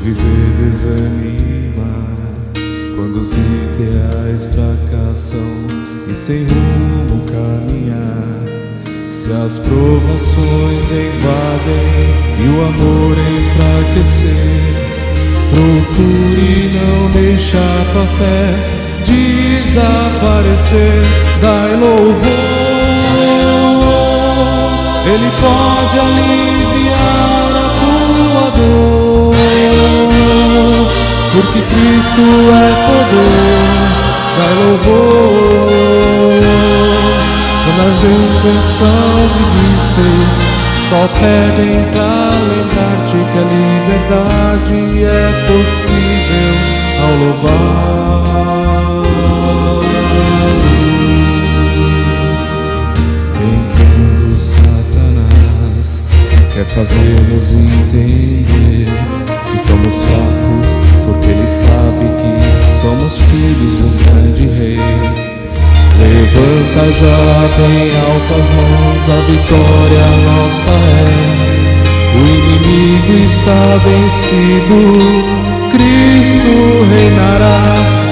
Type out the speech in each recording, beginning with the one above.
viver desanima, quando os ideais fracassam e sem rumo caminhar. Se as provações invadem e o amor enfraquecer, procure não deixar tua fé desaparecer. Dai louvor, Ele pode aliviar a tua dor, porque Cristo é poder. Dai louvor, quando as nuvens são difíceis, só pedem pra lembrar-te que a liberdade é possível ao louvar. Enquanto Satanás quer fazer-nos entender que somos fracos, porque ele sabe que somos filhos de um grande rei. Levanta já bem altas mãos, a vitória nossa é. O inimigo está vencido, Cristo reinará.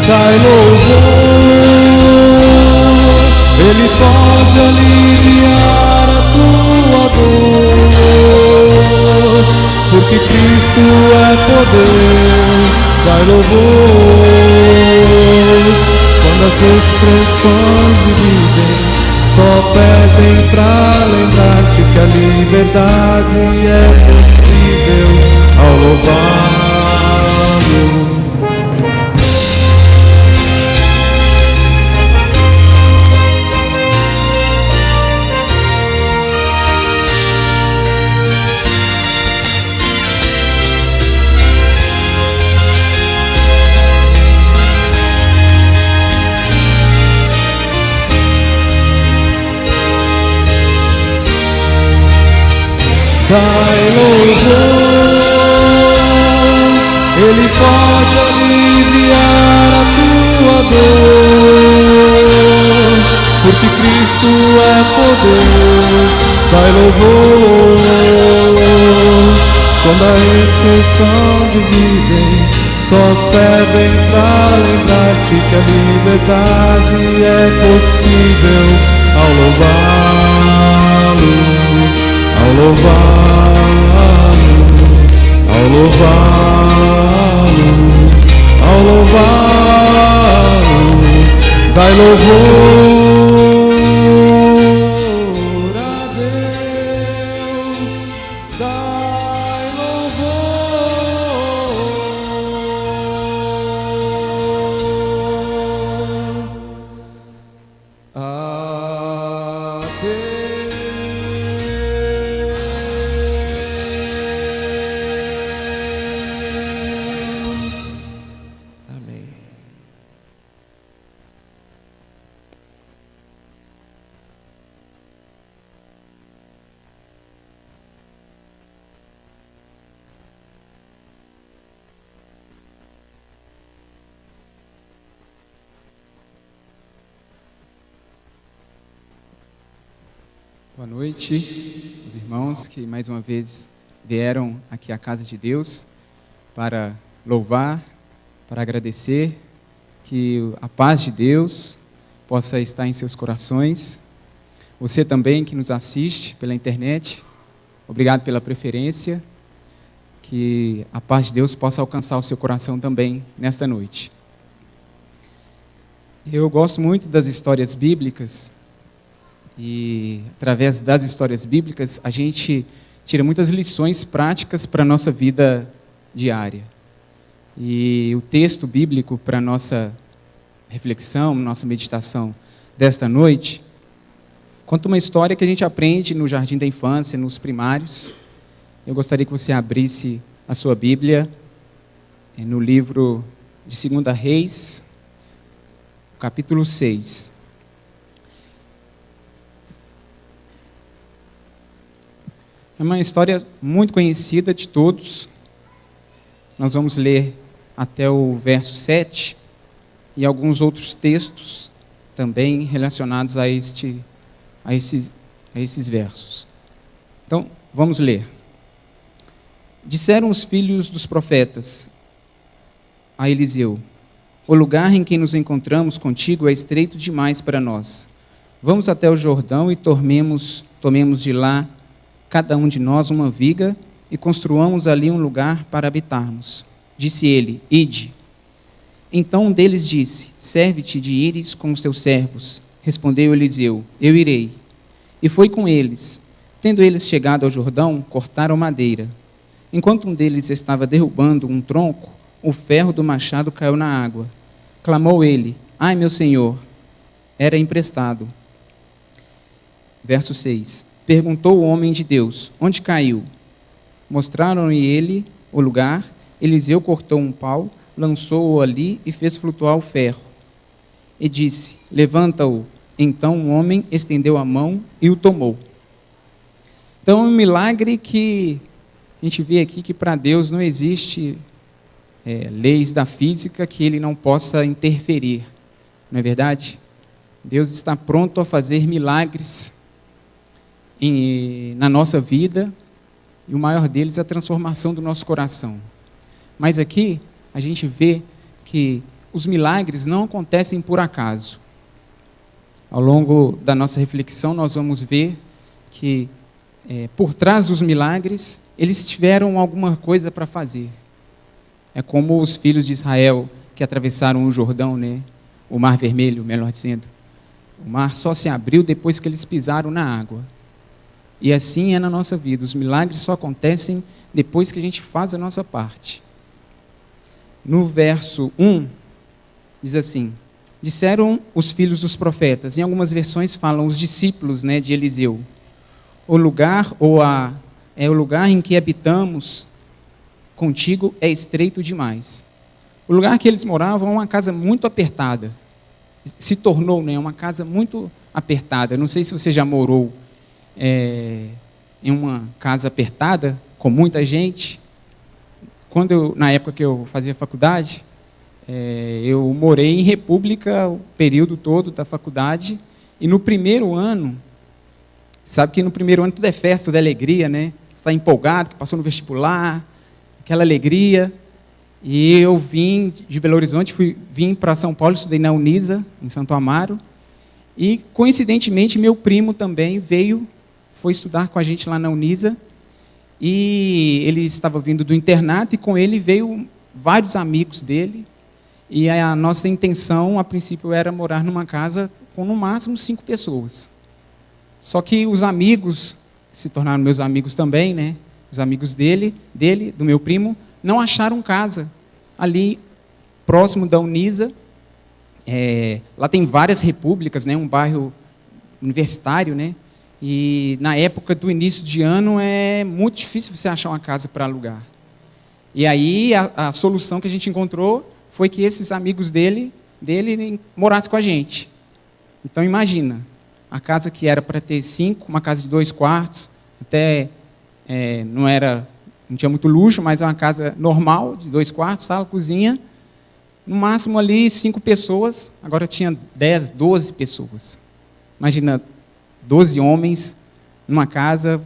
Dai louvor, Ele pode aliviar a tua dor, porque Cristo é poder. Dai louvor, quando as expressões dividem, só pedem pra lembrar-te que a liberdade é possível ao louvá-lo. Dai louvor, Ele pode aliviar a tua dor, porque Cristo é poder. Dai louvor, quando a expressão dividem, só servem pra lembrar-te que a liberdade é possível ao louvá-lo. Ao louvá-lo, ao louvá-lo, ao louvá-lo, dai louvor a Deus, dai louvor a Deus. Boa noite, os irmãos que mais uma vez vieram aqui à casa de Deus para louvar, para agradecer, que a paz de Deus possa estar em seus corações. Você também que nos assiste pela internet, obrigado pela preferência, que a paz de Deus possa alcançar o seu coração também nesta noite. Eu gosto muito das histórias bíblicas, e através das histórias bíblicas a gente tira muitas lições práticas para a nossa vida diária. E o texto bíblico para a nossa reflexão, nossa meditação desta noite, conta uma história que a gente aprende no jardim da infância, nos primários. Eu gostaria que você abrisse a sua Bíblia no livro de 2 Reis, capítulo 6. É uma história muito conhecida de todos. Nós vamos ler até o verso 7 e alguns outros textos também relacionados a esses versos. Então, vamos ler. Disseram os filhos dos profetas a Eliseu: o lugar em que nos encontramos contigo é estreito demais para nós. Vamos até o Jordão e tomemos de lá, cada um de nós, uma viga, e construamos ali um lugar para habitarmos. Disse ele: ide. Então um deles disse: serve-te de ires com os teus servos. Respondeu Eliseu: eu irei. E foi com eles. Tendo eles chegado ao Jordão, cortaram madeira. Enquanto um deles estava derrubando um tronco, o ferro do machado caiu na água. Clamou ele: ai, meu senhor! Era emprestado. Verso 6. Perguntou o homem de Deus: onde caiu? Mostraram-lhe ele o lugar. Eliseu cortou um pau, lançou-o ali e fez flutuar o ferro. E disse: levanta-o. Então o homem estendeu a mão e o tomou. Então é um milagre que a gente vê aqui que para Deus não existe leis da física que ele não possa interferir. Não é verdade? Deus está pronto a fazer milagres na nossa vida, e o maior deles é a transformação do nosso coração. Mas aqui a gente vê que os milagres não acontecem por acaso. Ao longo da nossa reflexão nós vamos ver que por trás dos milagres eles tiveram alguma coisa para fazer. É como os filhos de Israel que atravessaram o Jordão, né? O Mar Vermelho, melhor dizendo. O mar só se abriu depois que eles pisaram na água. E assim é na nossa vida. Os milagres só acontecem depois que a gente faz a nossa parte. No verso 1, diz assim: disseram os filhos dos profetas. Em algumas versões falam os discípulos, né, de Eliseu. O lugar o lugar em que habitamos contigo é estreito demais. O lugar que eles moravam é uma casa muito apertada. Se tornou, né, uma casa muito apertada. Não sei se você já morou em uma casa apertada, com muita gente. Na época que eu fazia faculdade, eu morei em República o período todo da faculdade, e no primeiro ano, sabe que no primeiro ano tudo é festa, tudo é alegria, né? Você está empolgado, que passou no vestibular, aquela alegria. E eu vim de Belo Horizonte, vim para São Paulo, estudei na Unisa, em Santo Amaro, e coincidentemente meu primo também foi estudar com a gente lá na Unisa, e ele estava vindo do internato, e com ele veio vários amigos dele, e a nossa intenção, a princípio, era morar numa casa com no máximo 5 pessoas. Só que os amigos, que se tornaram meus amigos também, né? Os amigos dele, do meu primo, não acharam casa ali próximo da Unisa. Lá tem várias repúblicas, né? Um bairro universitário, né? E na época do início de ano é muito difícil você achar uma casa para alugar. E aí a solução que a gente encontrou foi que esses amigos dele morassem com a gente. Então imagina, a casa que era para ter 5, uma casa de 2 quartos, até não tinha muito luxo, mas é uma casa normal, de 2 quartos, sala, cozinha, no máximo ali 5 pessoas, agora tinha 10, 12 pessoas. Imagina, 12 homens numa casa,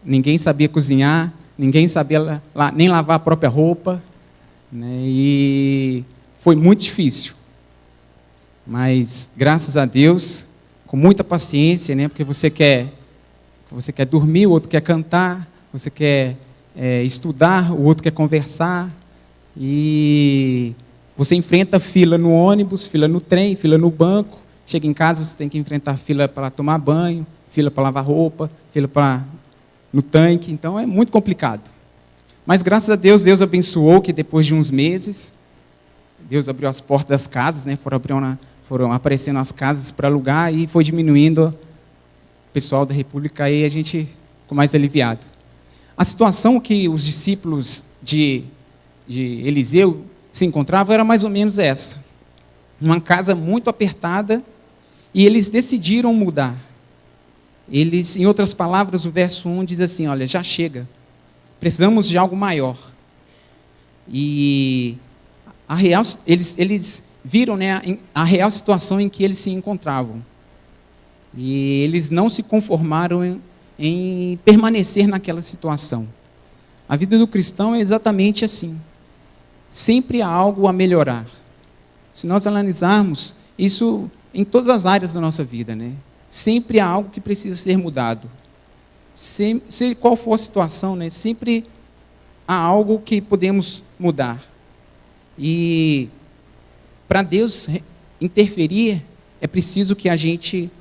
ninguém sabia cozinhar, ninguém sabia nem lavar a própria roupa, né? E foi muito difícil. Mas, graças a Deus, com muita paciência, né? Porque você quer dormir, o outro quer cantar, você quer estudar, o outro quer conversar, e você enfrenta fila no ônibus, fila no trem, fila no banco. Chega em casa, você tem que enfrentar fila para tomar banho, fila para lavar roupa, fila no tanque. Então, é muito complicado. Mas, graças a Deus, Deus abençoou que depois de uns meses, Deus abriu as portas das casas, né? Foram aparecendo as casas para alugar e foi diminuindo o pessoal da República, e a gente ficou mais aliviado. A situação que os discípulos de Eliseu se encontravam era mais ou menos essa. Uma casa muito apertada, e eles decidiram mudar. Em outras palavras, o verso 1 diz assim: olha, já chega, precisamos de algo maior. E eles viram, né, a real situação em que eles se encontravam. E eles não se conformaram em permanecer naquela situação. A vida do cristão é exatamente assim. Sempre há algo a melhorar. Se nós analisarmos isso em todas as áreas da nossa vida, né? Sempre há algo que precisa ser mudado. Se qual for a situação, né? Sempre há algo que podemos mudar. E para Deus interferir, é preciso que a gente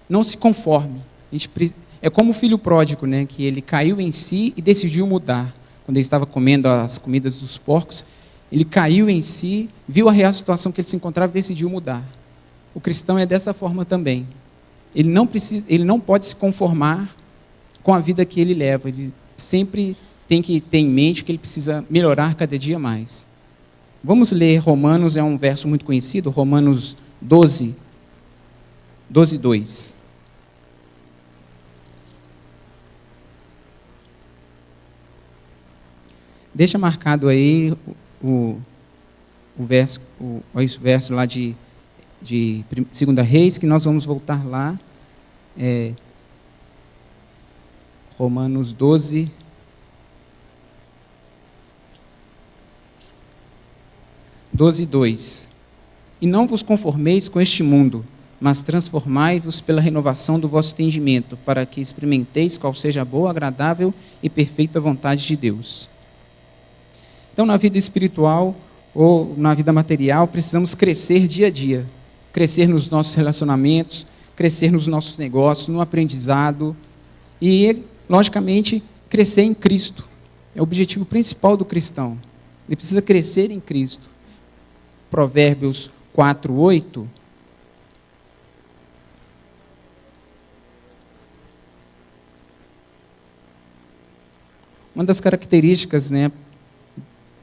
não se conforme. É como o filho pródigo, né? Que ele caiu em si e decidiu mudar. Quando ele estava comendo as comidas dos porcos, ele caiu em si, viu a real situação que ele se encontrava e decidiu mudar. O cristão é dessa forma também. Ele não pode se conformar com a vida que ele leva. Ele sempre tem que ter em mente que ele precisa melhorar cada dia mais. Vamos ler Romanos, é um verso muito conhecido, Romanos 12, 2. Deixa marcado aí o verso lá de 2 Reis, que nós vamos voltar lá. Romanos 12, 2. E não vos conformeis com este mundo, mas transformai-vos pela renovação do vosso entendimento, para que experimenteis qual seja a boa, agradável e perfeita vontade de Deus. Então, na vida espiritual ou na vida material, precisamos crescer dia a dia. Crescer nos nossos relacionamentos, crescer nos nossos negócios, no aprendizado e, logicamente, crescer em Cristo. É o objetivo principal do cristão. Ele precisa crescer em Cristo. Provérbios 4, 8. Uma das características, né,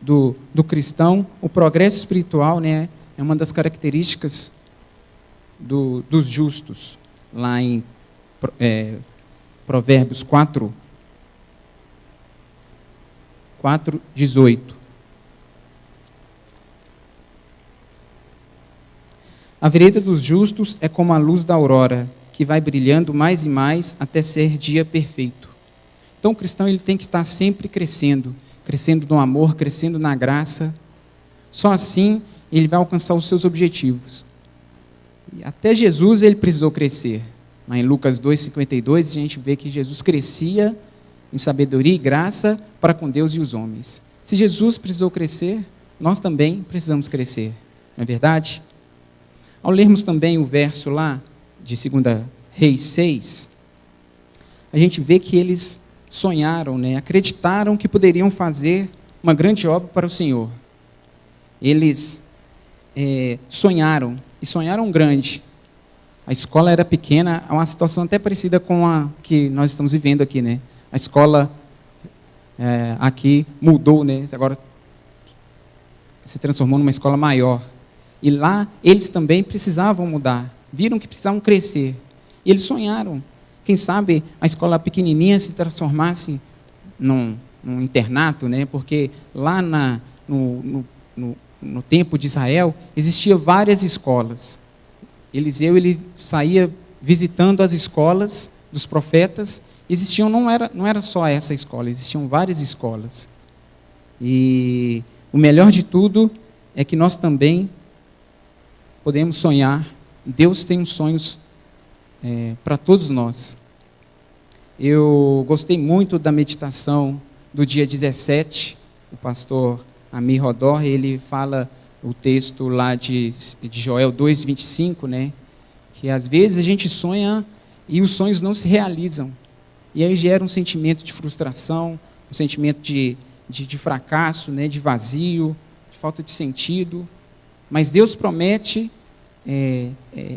do cristão, o progresso espiritual, né, é uma das características dos justos, lá em Provérbios 4, 18. A vereda dos justos é como a luz da aurora, que vai brilhando mais e mais até ser dia perfeito. Então o cristão ele tem que estar sempre crescendo no amor, crescendo na graça. Só assim ele vai alcançar os seus objetivos. E até Jesus ele precisou crescer. Lá em Lucas 2,52, a gente vê que Jesus crescia em sabedoria e graça para com Deus e os homens. Se Jesus precisou crescer, nós também precisamos crescer. Não é verdade? Ao lermos também o verso lá de 2 Reis 6, a gente vê que eles sonharam, né? Acreditaram que poderiam fazer uma grande obra para o Senhor. Eles sonharam, e sonharam grande. A escola era pequena, é uma situação até parecida com a que nós estamos vivendo aqui, né? A escola aqui mudou, né? Agora se transformou numa escola maior. E lá eles também precisavam mudar, viram que precisavam crescer. E eles sonharam. Quem sabe a escola pequenininha se transformasse num internato, né? Porque lá no tempo de Israel existiam várias escolas. Eliseu ele saía visitando as escolas dos profetas. Não era só essa escola, existiam várias escolas. E o melhor de tudo é que nós também podemos sonhar. Deus tem sonhos para todos nós. Eu gostei muito da meditação do dia 17, o pastor Amir Rodor, ele fala o texto lá de Joel 2,25, né? Que às vezes a gente sonha e os sonhos não se realizam. E aí gera um sentimento de frustração, um sentimento de fracasso, né? De vazio, de falta de sentido. Mas Deus promete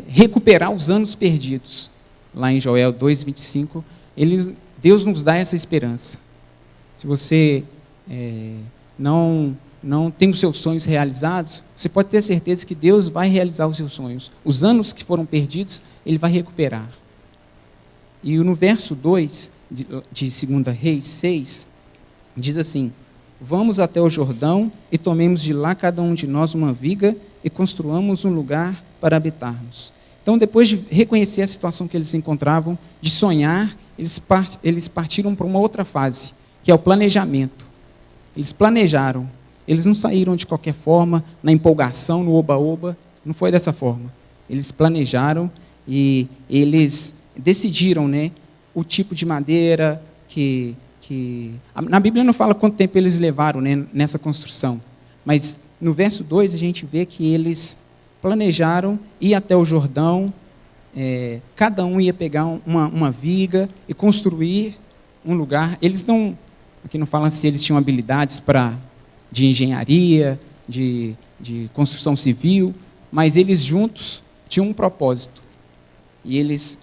recuperar os anos perdidos. Lá em Joel 2,25, Deus nos dá essa esperança. Se você não tem os seus sonhos realizados, você pode ter certeza que Deus vai realizar os seus sonhos. Os anos que foram perdidos, Ele vai recuperar. E no verso 2 de 2 Reis 6, diz assim: vamos até o Jordão e tomemos de lá cada um de nós uma viga e construamos um lugar para habitarmos. Então, depois de reconhecer a situação que eles se encontravam, de sonhar, eles partiram para uma outra fase, que é o planejamento. Eles planejaram. Eles não saíram de qualquer forma, na empolgação, no oba-oba. Não foi dessa forma. Eles planejaram e eles decidiram, né, o tipo de madeira que... Na Bíblia não fala quanto tempo eles levaram, né, nessa construção. Mas no verso 2 a gente vê que eles planejaram ir até o Jordão. Cada um ia pegar uma viga e construir um lugar. Eles não... Aqui não fala se eles tinham habilidades de engenharia, de construção civil, mas eles juntos tinham um propósito. E eles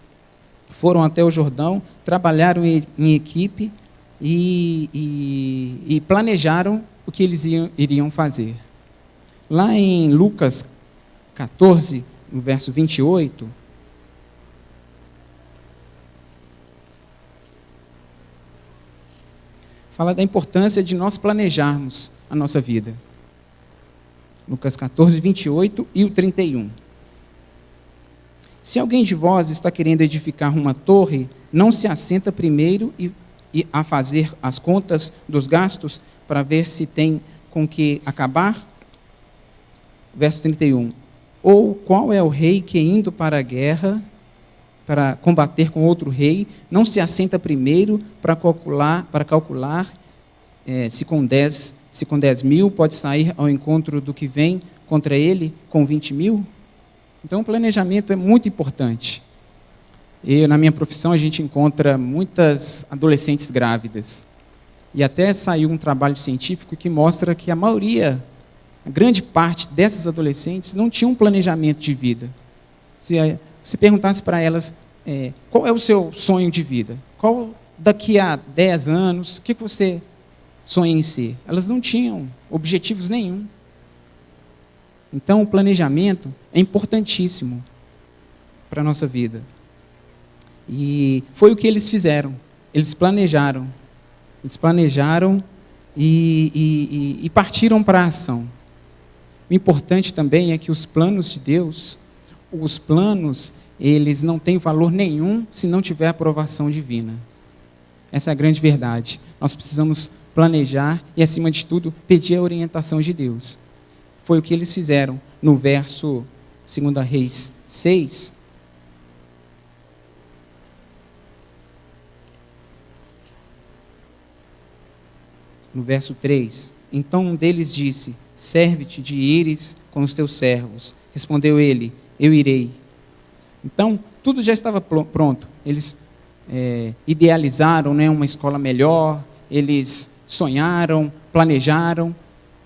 foram até o Jordão, trabalharam em equipe e planejaram o que eles iriam fazer. Lá em Lucas 14, no verso 28, fala da importância de nós planejarmos a nossa vida. Lucas 14, 28 e o 31. Se alguém de vós está querendo edificar uma torre, não se assenta primeiro e a fazer as contas dos gastos para ver se tem com que acabar? Verso 31. Ou qual é o rei que, indo para a guerra, para combater com outro rei, não se assenta primeiro para calcular se com 10 mil pode sair ao encontro do que vem contra ele com 20 mil? Então, o planejamento é muito importante. Na minha profissão, a gente encontra muitas adolescentes grávidas. E até saiu um trabalho científico que mostra que a grande parte dessas adolescentes não tinha um planejamento de vida. Se você perguntasse para elas qual é o seu sonho de vida, daqui a 10 anos, o que você sonha em ser? Elas não tinham objetivos nenhum. Então, o planejamento é importantíssimo para a nossa vida. E foi o que eles fizeram. Eles planejaram. E partiram para a ação. O importante também é que os planos de Deus, eles não têm valor nenhum se não tiver aprovação divina. Essa é a grande verdade. Nós precisamos planejar e, acima de tudo, pedir a orientação de Deus. Foi o que eles fizeram no verso 2 Reis 6. No verso 3. Então um deles disse: serve-te de ires com os teus servos. Respondeu ele: eu irei. Então, tudo já estava pronto. Eles idealizaram, né, uma escola melhor, eles sonharam, planejaram.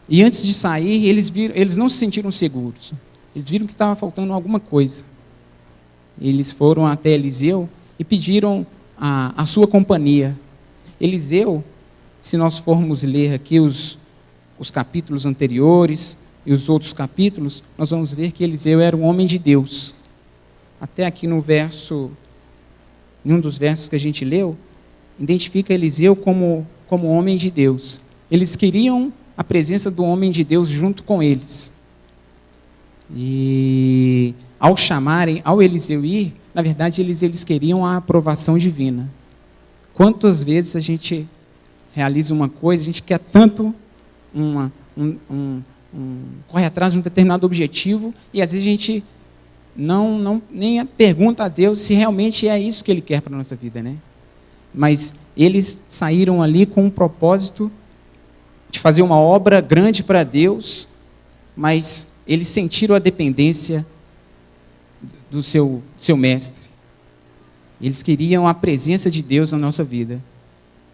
E antes de sair, eles não se sentiram seguros. Eles viram que estava faltando alguma coisa. Eles foram até Eliseu e pediram a sua companhia. Eliseu, se nós formos ler aqui os capítulos anteriores e os outros capítulos, nós vamos ver que Eliseu era um homem de Deus. Até aqui em um dos versos que a gente leu, identifica Eliseu como homem de Deus. Eles queriam a presença do homem de Deus junto com eles. E ao Eliseu ir, na verdade eles queriam a aprovação divina. Quantas vezes a gente realiza uma coisa, a gente quer tanto corre atrás de um determinado objetivo, e às vezes a gente nem pergunta a Deus se realmente é isso que Ele quer para a nossa vida, né? Mas eles saíram ali com um propósito de fazer uma obra grande para Deus, mas eles sentiram a dependência do seu mestre. Eles queriam a presença de Deus na nossa vida,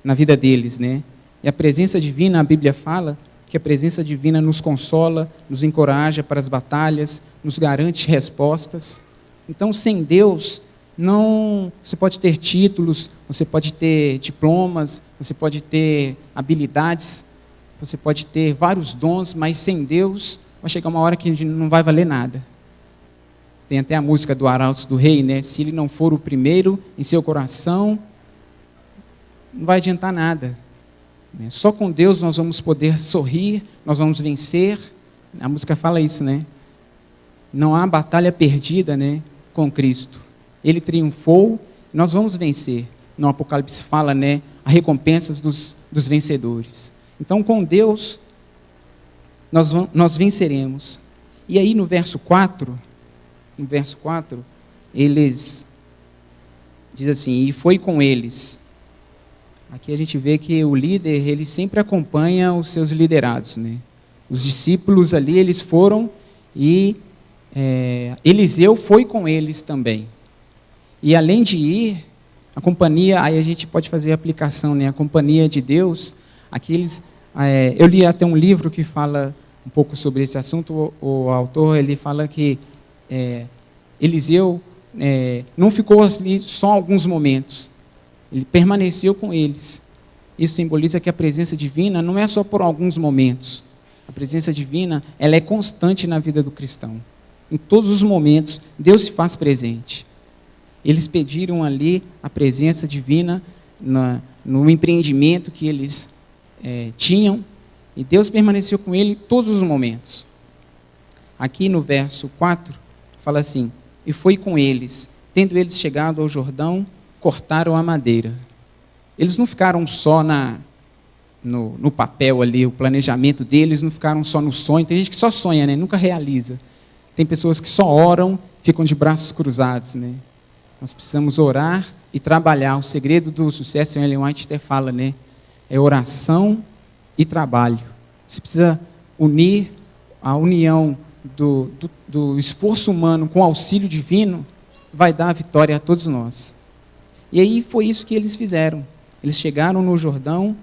na vida deles, né? E a presença divina, a Bíblia fala que a presença divina nos consola, nos encoraja para as batalhas, nos garante respostas. Então, sem Deus, você pode ter títulos, você pode ter diplomas, você pode ter habilidades, você pode ter vários dons, mas sem Deus vai chegar uma hora que não vai valer nada. Tem até a música do Arautos do Rei, né? Se Ele não for o primeiro em seu coração, não vai adiantar nada. Só com Deus nós vamos poder sorrir, nós vamos vencer. A música fala isso, né? Não há batalha perdida, né, com Cristo. Ele triunfou, nós vamos vencer. no Apocalipse fala, né, a recompensa dos vencedores. Então, com Deus, nós venceremos. E aí no verso 4, eles diz assim, e foi com eles. Aqui a gente vê que o líder, ele sempre acompanha os seus liderados, né? Os discípulos ali, eles foram e Eliseu foi com eles também. E além de ir, a companhia, aí a gente pode fazer a aplicação, né? A companhia de Deus, eu li até um livro que fala um pouco sobre esse assunto, o autor, ele fala que Eliseu não ficou ali só alguns momentos, ele permaneceu com eles. Isso simboliza que a presença divina não é só por alguns momentos. A presença divina, ela é constante na vida do cristão. Em todos os momentos, Deus se faz presente. Eles pediram ali a presença divina no empreendimento que eles tinham, e Deus permaneceu com ele em todos os momentos. Aqui no verso 4, fala assim, e foi com eles, tendo eles chegado ao Jordão, cortaram a madeira. Eles não ficaram só no papel ali, o planejamento deles, não ficaram só no sonho. Tem gente que só sonha, né? Nunca realiza. Tem pessoas que só oram, ficam de braços cruzados, né? Nós precisamos orar e trabalhar. O segredo do sucesso, Ellen White até fala, né? É oração e trabalho. Você precisa unir a união do esforço humano com o auxílio divino, vai dar a vitória a todos nós. E aí foi isso que eles fizeram. Eles chegaram no Jordão,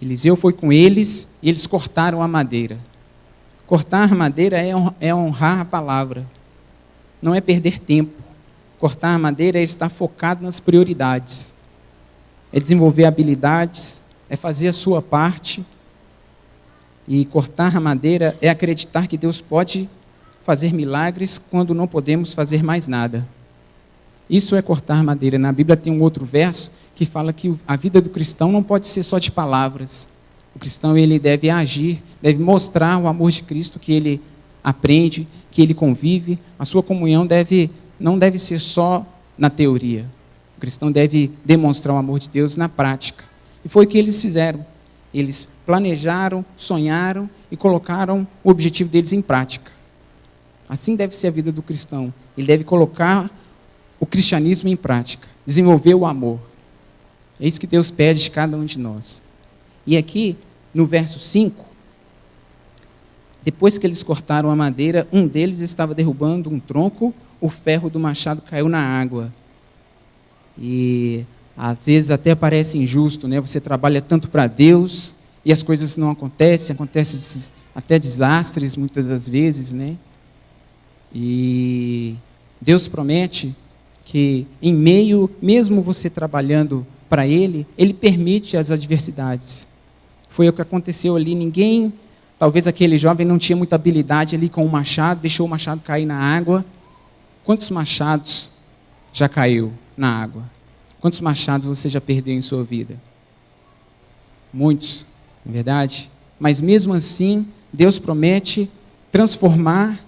Eliseu foi com eles e eles cortaram a madeira. Cortar madeira é honrar a palavra, não é perder tempo. Cortar a madeira é estar focado nas prioridades, é desenvolver habilidades, é fazer a sua parte. E cortar a madeira é acreditar que Deus pode fazer milagres quando não podemos fazer mais nada. Isso é cortar madeira. Na Bíblia tem um outro verso que fala que a vida do cristão não pode ser só de palavras. O cristão, ele deve agir, deve mostrar o amor de Cristo que ele aprende, que ele convive. A sua comunhão não deve ser só na teoria. O cristão deve demonstrar o amor de Deus na prática. E foi o que eles fizeram. Eles planejaram, sonharam e colocaram o objetivo deles em prática. Assim deve ser a vida do cristão. Ele deve colocar o cristianismo em prática, desenvolver o amor. É isso que Deus pede de cada um de nós. E aqui, no verso 5, depois que eles cortaram a madeira, um deles estava derrubando um tronco, o ferro do machado caiu na água. E às vezes até parece injusto, né? Você trabalha tanto para Deus e as coisas não acontecem até desastres muitas das vezes, né? E Deus promete que em meio, mesmo você trabalhando para Ele, Ele permite as adversidades. Foi o que aconteceu ali. Talvez aquele jovem não tinha muita habilidade ali com o machado, deixou o machado cair na água. Quantos machados já caiu na água? Quantos machados você já perdeu em sua vida? Muitos, não é verdade? Mas mesmo assim, Deus promete transformar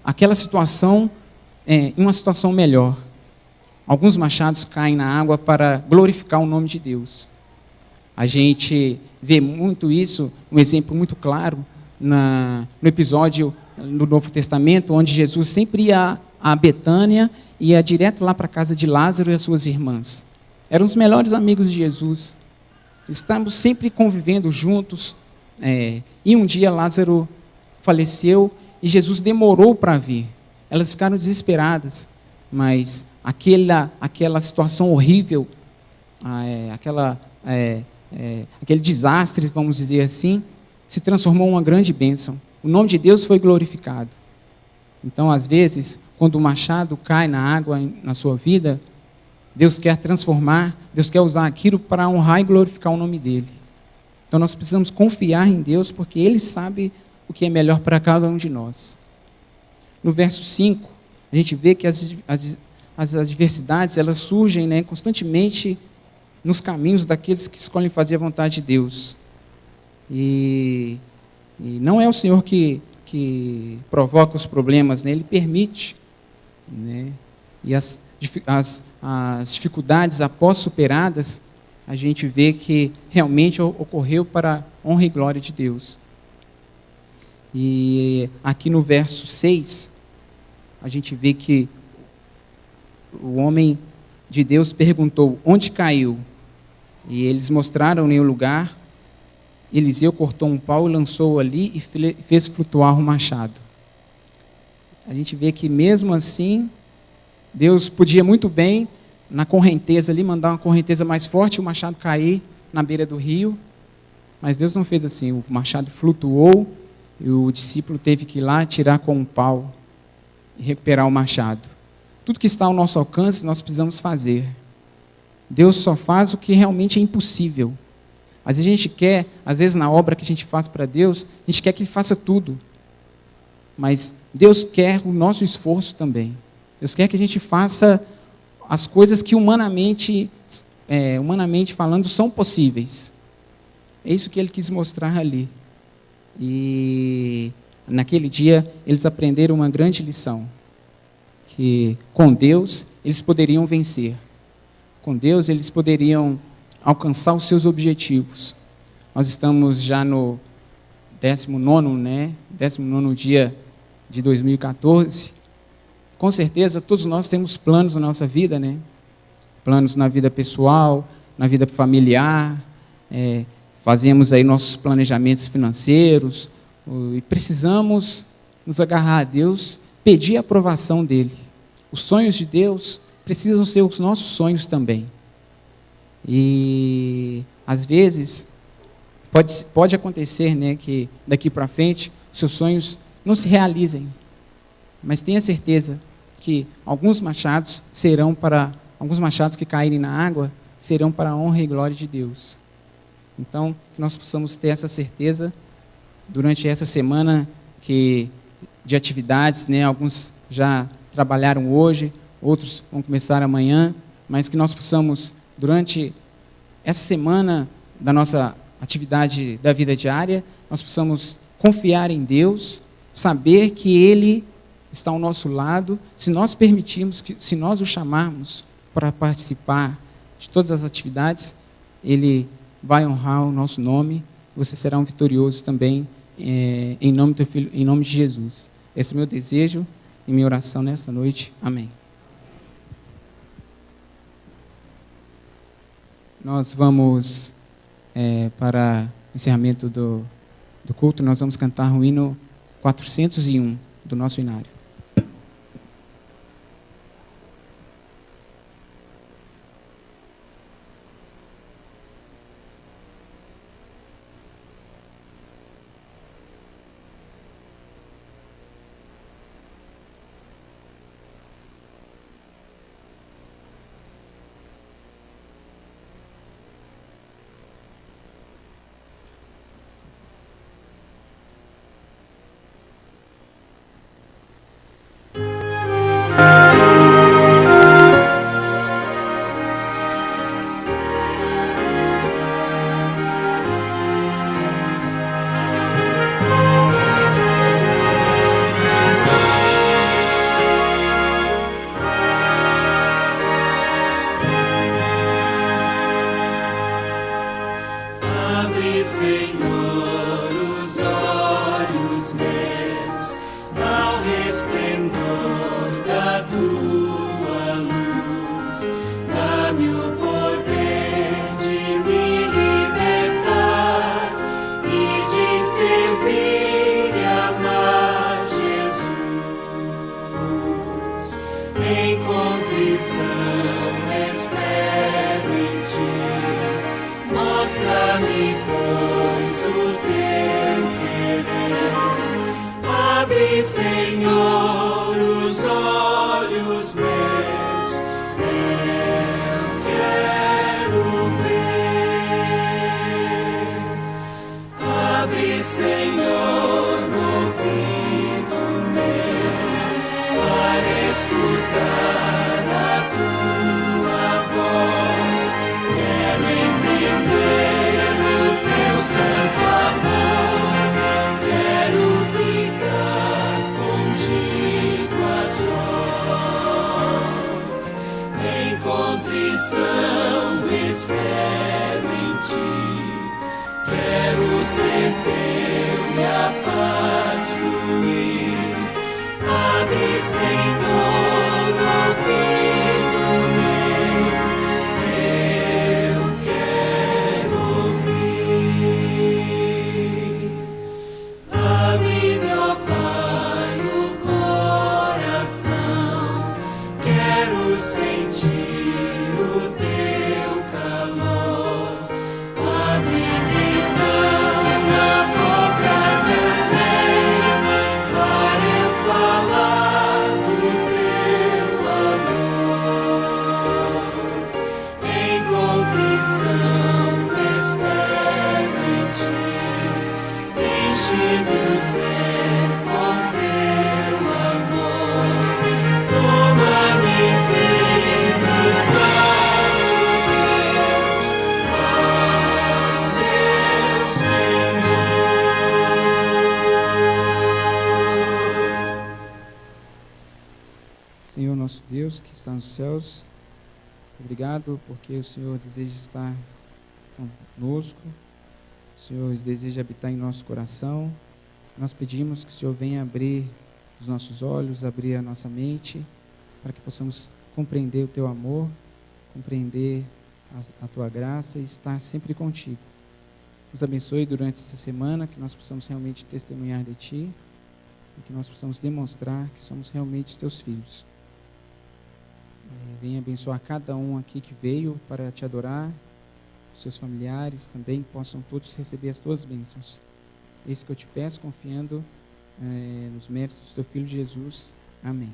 aquela situação em uma situação melhor. Alguns machados caem na água para glorificar o nome de Deus. A gente vê muito isso, um exemplo muito claro, no episódio do Novo Testamento, onde Jesus sempre ia a Betânia, ia direto lá para a casa de Lázaro e as suas irmãs. Eram os melhores amigos de Jesus. Estávamos sempre convivendo juntos. E um dia Lázaro faleceu e Jesus demorou para vir. Elas ficaram desesperadas, mas aquela situação horrível, aquele desastre, vamos dizer assim, se transformou em uma grande bênção. O nome de Deus foi glorificado. Então, às vezes, quando o machado cai na água na sua vida, Deus quer transformar, Deus quer usar aquilo para honrar e glorificar o nome dEle. Então, nós precisamos confiar em Deus, porque Ele sabe o que é melhor para cada um de nós. No verso 5, a gente vê que as adversidades, elas surgem, né, constantemente nos caminhos daqueles que escolhem fazer a vontade de Deus. E não é o Senhor que provoca os problemas, né? Ele permite, né? E as dificuldades após superadas, a gente vê que realmente ocorreu para a honra e glória de Deus. E aqui no verso 6, a gente vê que o homem de Deus perguntou: onde caiu? E eles mostraram-lhe o lugar. Eliseu cortou um pau e lançou ali e fez flutuar o machado. A gente vê que mesmo assim, Deus podia muito bem, na correnteza ali, mandar uma correnteza mais forte e o machado cair na beira do rio. Mas Deus não fez assim. O machado flutuou e o discípulo teve que ir lá tirar com um pau e recuperar o machado. Tudo que está ao nosso alcance, nós precisamos fazer. Deus só faz o que realmente é impossível. Às vezes a gente quer, na obra que a gente faz para Deus, a gente quer que Ele faça tudo. Mas Deus quer o nosso esforço também. Deus quer que a gente faça as coisas que humanamente falando, são possíveis. É isso que Ele quis mostrar ali. E naquele dia, eles aprenderam uma grande lição. Que com Deus, eles poderiam vencer. Com Deus, eles poderiam alcançar os seus objetivos. Nós estamos já no 19º dia de 2014. Com certeza, todos nós temos planos na nossa vida, né? Planos na vida pessoal, na vida familiar, fazemos aí nossos planejamentos financeiros, e precisamos nos agarrar a Deus, pedir a aprovação dEle. Os sonhos de Deus precisam ser os nossos sonhos também. E, às vezes, pode acontecer, né, que daqui para frente, os seus sonhos não se realizem. Mas tenha certeza que alguns machados que caírem na água, serão para a honra e glória de Deus. Então, que nós possamos ter essa certeza durante essa semana de atividades, né, alguns já trabalharam hoje, outros vão começar amanhã, mas que nós possamos, durante essa semana da nossa atividade da vida diária, nós possamos confiar em Deus, saber que Ele está ao nosso lado, se nós permitirmos, se nós o chamarmos para participar de todas as atividades, Ele vai honrar o nosso nome, você será um vitorioso também, em nome do Teu Filho, em nome de Jesus. Esse é o meu desejo e minha oração nesta noite. Amém. Nós vamos, para o encerramento do culto, nós vamos cantar o hino 401 do nosso inário. Senhor, os olhos meus ao resplendor da tua luz, dá-me o poder de me libertar e de servir e amar Jesus. Em contrição espero em ti, mostra-me, pois, o teu querer. Abre, Senhor, os olhos meus, eu quero ver. Abre, Senhor, o ouvido meu, para escutar a tua voz. Quero entender o teu santo amor, quero ficar contigo a sós. enche-me o ser com teu amor. Toma-me em dos braços teus, ó meu Senhor. Senhor nosso Deus, que está nos céus, obrigado porque o Senhor deseja estar conosco, o Senhor deseja habitar em nosso coração. Nós pedimos que o Senhor venha abrir os nossos olhos, abrir a nossa mente, para que possamos compreender o Teu amor, compreender a Tua graça e estar sempre contigo. Nos abençoe durante essa semana, que nós possamos realmente testemunhar de Ti e que nós possamos demonstrar que somos realmente Teus filhos. Venha abençoar cada um aqui que veio para Te adorar, os seus familiares também possam todos receber as Tuas bênçãos. É isso que eu te peço, confiando nos méritos do Teu Filho Jesus. Amém.